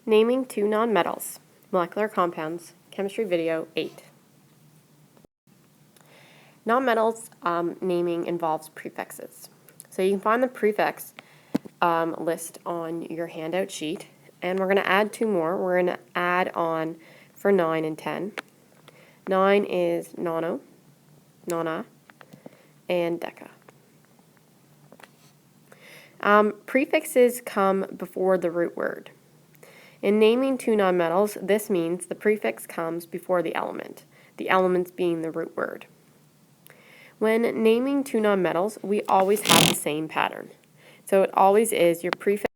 Naming two nonmetals, molecular compounds, chemistry video 8. Nonmetals naming involves prefixes. So you can find the prefix list on your handout sheet, and we're going to add two more. We're going to add on for 9 and 10. 9 is nono, nona, and deca. Prefixes come before the root word. In naming two nonmetals, this means the prefix comes before the elements being the root word. When naming two nonmetals, we always have the same pattern. So it always is your prefix,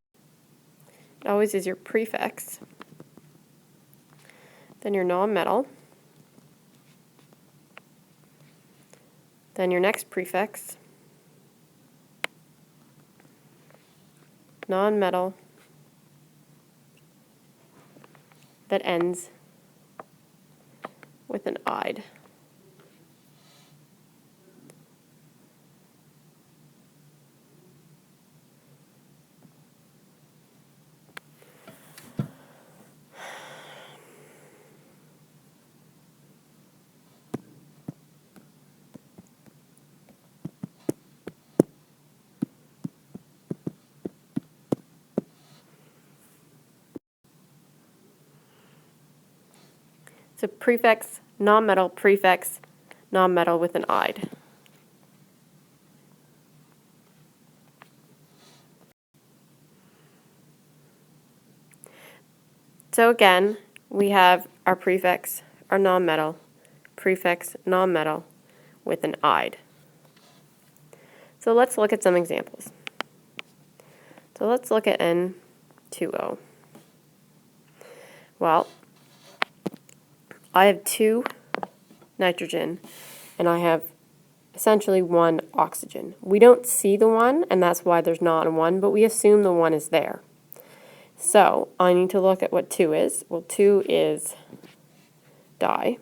then your nonmetal, then your next prefix, nonmetal, that ends with an "ide." So prefix, nonmetal with an "ide." So again, we have our prefix, our nonmetal, prefix, nonmetal with an "ide." So let's look at some examples. So let's look at N2O. Well, I have 2 nitrogen and I have essentially 1 oxygen. We don't see the 1, and that's why there's not a 1, but we assume the 1 is there. So I need to look at what 2 is. Well, 2 is di.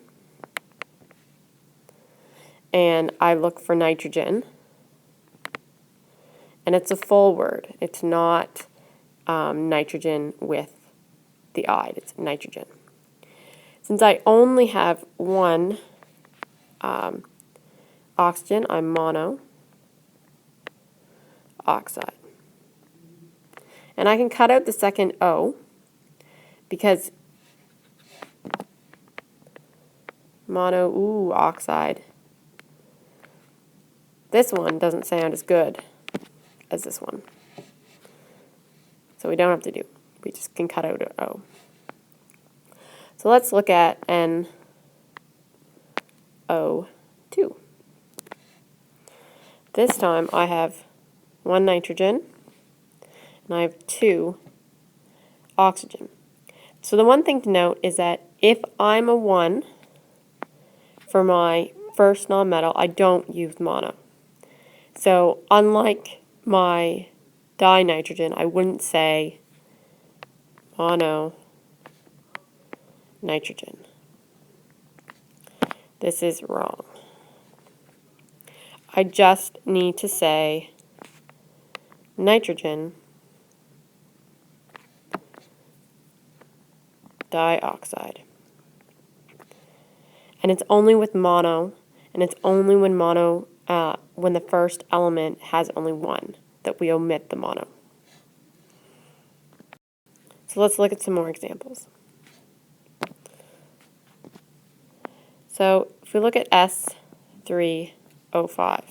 And I look for nitrogen. And it's a full word. It's not nitrogen with the "ide." It's nitrogen. Since I only have 1 oxygen, I'm mono oxide. And I can cut out the second O because mono oxide. This one doesn't sound as good as this one. So we don't have to do. We just can cut out an O. So let's look at NO2. This time I have 1 nitrogen and I have 2 oxygen. So the one thing to note is that if I'm a 1 for my first nonmetal, I don't use mono. So unlike my dinitrogen, I wouldn't say mono nitrogen. This is wrong. I just need to say nitrogen dioxide. And it's only with mono, and it's only when when the first element has only 1 that we omit the mono. So let's look at some more examples. So if we look at S3O5,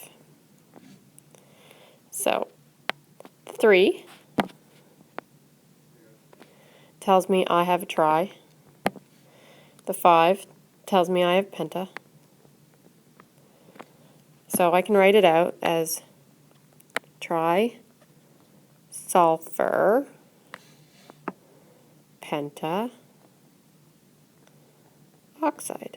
so 3 tells me I have a tri. The 5 tells me I have penta. So I can write it out as trisulfur penta oxide.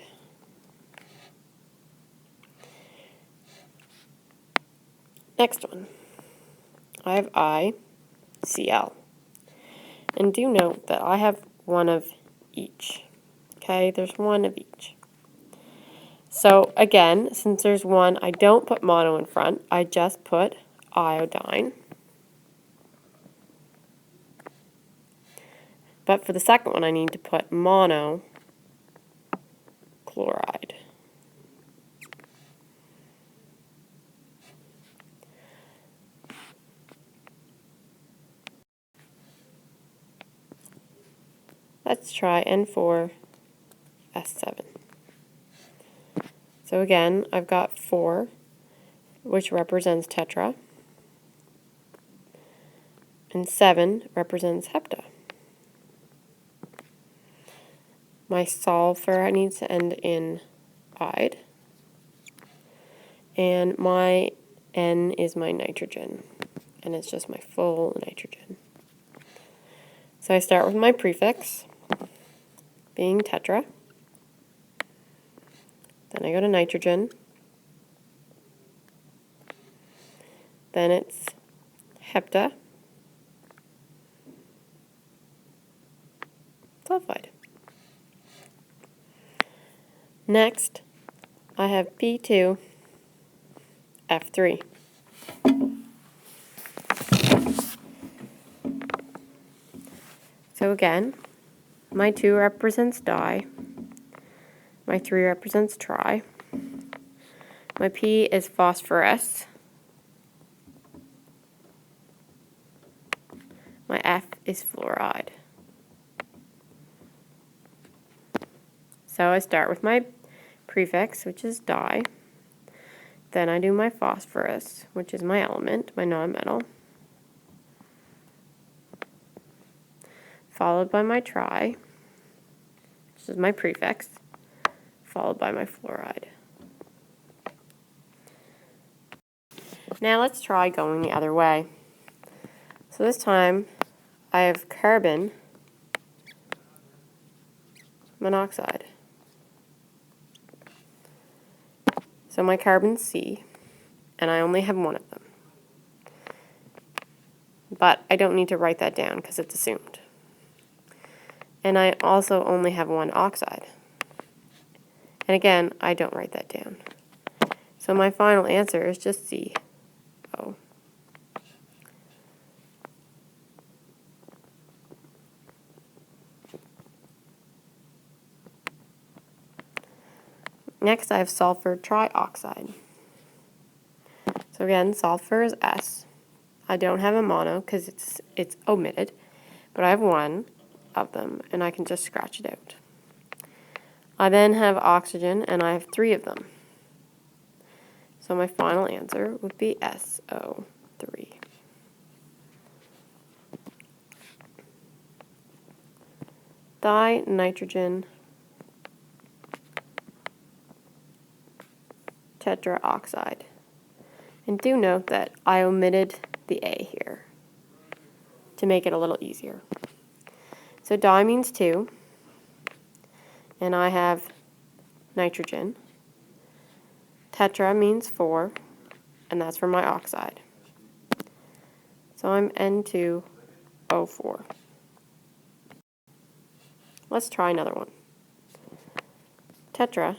Next one. I have ICl. And do note that I have 1 of each. Okay, there's 1 of each. So again, since there's 1, I don't put mono in front. I just put iodine. But for the second one, I need to put monochloride. Let's try N4S7. So again, I've got 4, which represents tetra, and 7 represents hepta. My sulfur needs to end in ide, and my N is my nitrogen, and it's just my full nitrogen. So I start with my prefix, being tetra, then I go to nitrogen, then it's hepta, sulfide. Next, I have P2, F3. So again, my 2 represents di, my 3 represents tri, my P is phosphorus, my F is fluoride. So I start with my prefix, which is di, then I do my phosphorus, which is my element, my nonmetal, followed by my tri, which is my prefix, followed by my fluoride. Now let's try going the other way. So this time I have carbon monoxide. So my carbon's C, and I only have one of them. But I don't need to write that down because it's assumed. And I also only have one oxide. And again, I don't write that down. So my final answer is just CO. Next, I have sulfur trioxide. So again, sulfur is S. I don't have a mono because it's omitted, but I have one of them, and I can just scratch it out. I then have oxygen, and I have 3 of them. So my final answer would be SO3. Dinitrogen tetraoxide. And do note that I omitted the A here to make it a little easier. So di means 2, and I have nitrogen. Tetra means 4, and that's for my oxide. So I'm N2O4. Let's try another one. Tetra,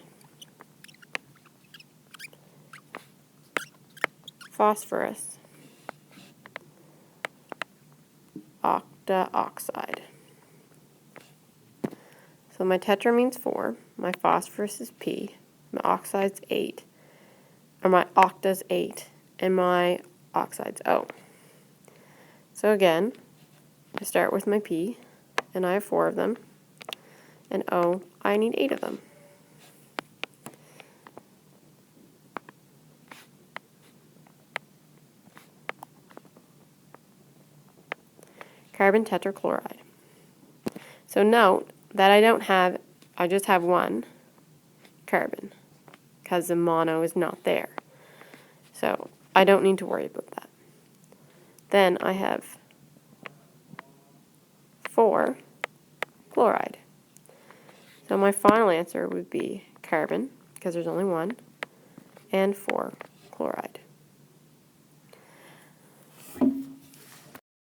phosphorus, octaoxide. So my tetra means 4, my phosphorus is P, my oxide's 8, or my octa's 8, and my oxide's O. So again, I start with my P, and I have 4 of them, and O, I need 8 of them. Carbon tetrachloride. So note that I just have one carbon because the mono is not there. So I don't need to worry about that. Then I have 4 chloride. So my final answer would be carbon, because there's only one, and 4 chloride.